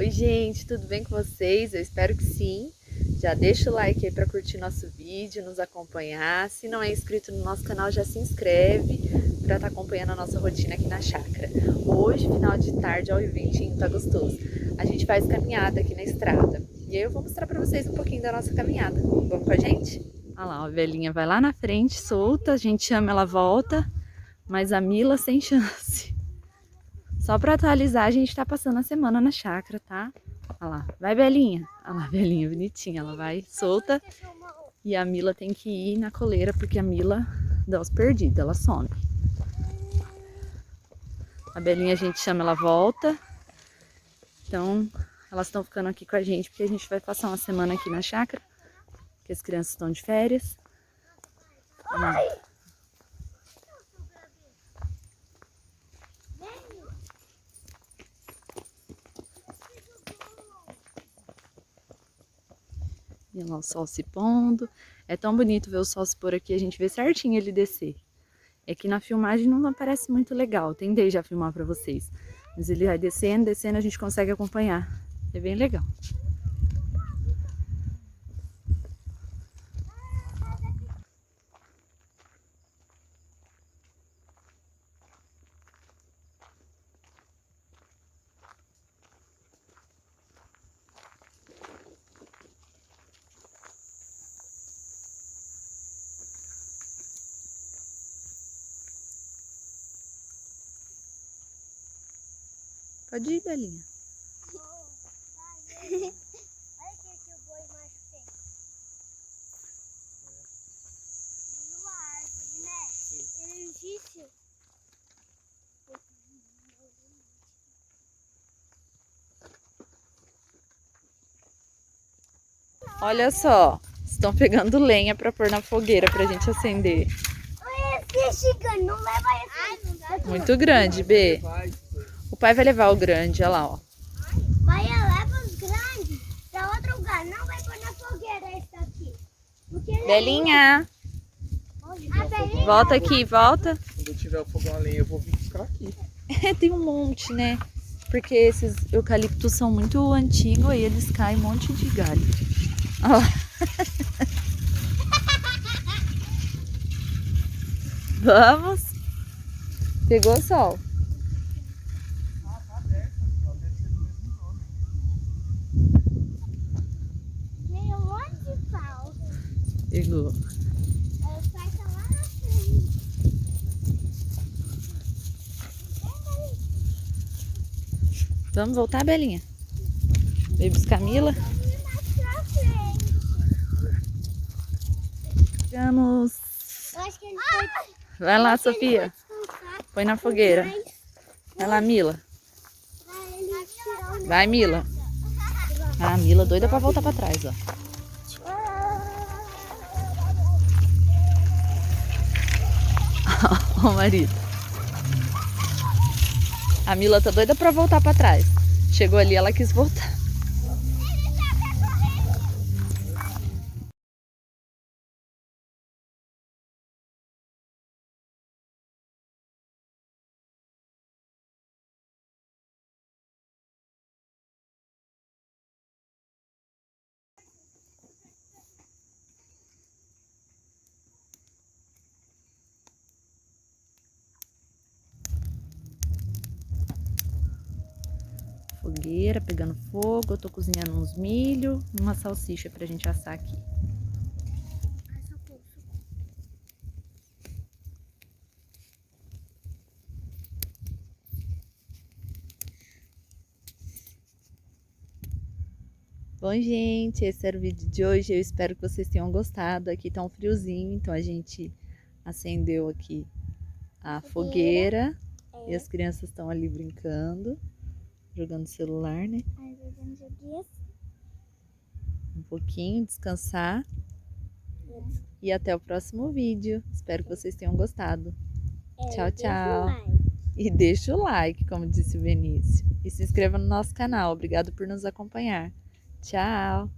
Oi gente, tudo bem com vocês? Eu espero que sim. Já deixa o like aí para curtir nosso vídeo, nos acompanhar. Se não é inscrito no nosso canal, já se inscreve para estar acompanhando a nossa rotina aqui na chácara. Hoje, final de tarde, ó, o ventinho tá gostoso. A gente faz caminhada aqui na estrada. E aí eu vou mostrar para vocês um pouquinho da nossa caminhada. Vamos com a gente? Olha lá, a velhinha vai lá na frente, solta, a gente chama, ela volta, mas a Mila sem chance. Só para atualizar, a gente tá passando a semana na chácara, tá? Olha lá, vai Belinha. Olha lá, Belinha, bonitinha. Ela vai solta e a Mila tem que ir na coleira porque a Mila dá os perdidos, ela some. A Belinha a gente chama, ela volta. Então, elas estão ficando aqui com a gente porque a gente vai passar uma semana aqui na chácara, porque as crianças estão de férias. E lá o sol se pondo. É tão bonito ver o sol se pôr aqui, a gente vê certinho ele descer. É que na filmagem não aparece muito legal, tentei já filmar pra vocês. Mas ele vai descendo, descendo, a gente consegue acompanhar. É bem legal. Pode ir, Belinha. Olha que o boi mais feio. Viu a árvore, né? Ele disse. Olha só, estão pegando lenha pra pôr na fogueira pra gente acender. Olha esse chegando, não leva esse. Muito grande, B. O pai vai levar o grande, olha lá, ó. Vai, leva os grandes pra outro lugar. Não vai pôr na fogueira esse aqui. Belinha, Belinha. volta aqui, volta. Quando eu tiver o fogão a lenha, eu vou vir buscar aqui. Tem um monte, né? Porque esses eucaliptos são muito antigos e eles caem um monte de galho. Olha lá. Vamos. Pegou o sol. Tá aberto aqui, ó. Deve ser do mesmo dono. Tem um monte de pau. Pegou. O pai tá lá na frente. Vamos voltar, Belinha? Veio buscar a Mila. Vamos. Eu acho que ele foi. Vai lá, Sofia. Põe na fogueira. Vai lá, Mila. Vai, Mila. Ah, a Mila doida pra voltar pra trás, ó. Ó o marido. A Mila tá doida pra voltar pra trás. Chegou ali, ela quis voltar. Fogueira pegando fogo, eu tô cozinhando uns milho e uma salsicha pra gente assar aqui. Bom, gente, esse era o vídeo de hoje. Eu espero que vocês tenham gostado. Aqui tá um friozinho, então a gente acendeu aqui a fogueira e as crianças estão ali brincando, jogando celular, né? Um pouquinho, descansar. E até o próximo vídeo. Espero que vocês tenham gostado. Tchau, tchau. E deixa o like, como disse o Vinícius. E se inscreva no nosso canal. Obrigado por nos acompanhar. Tchau!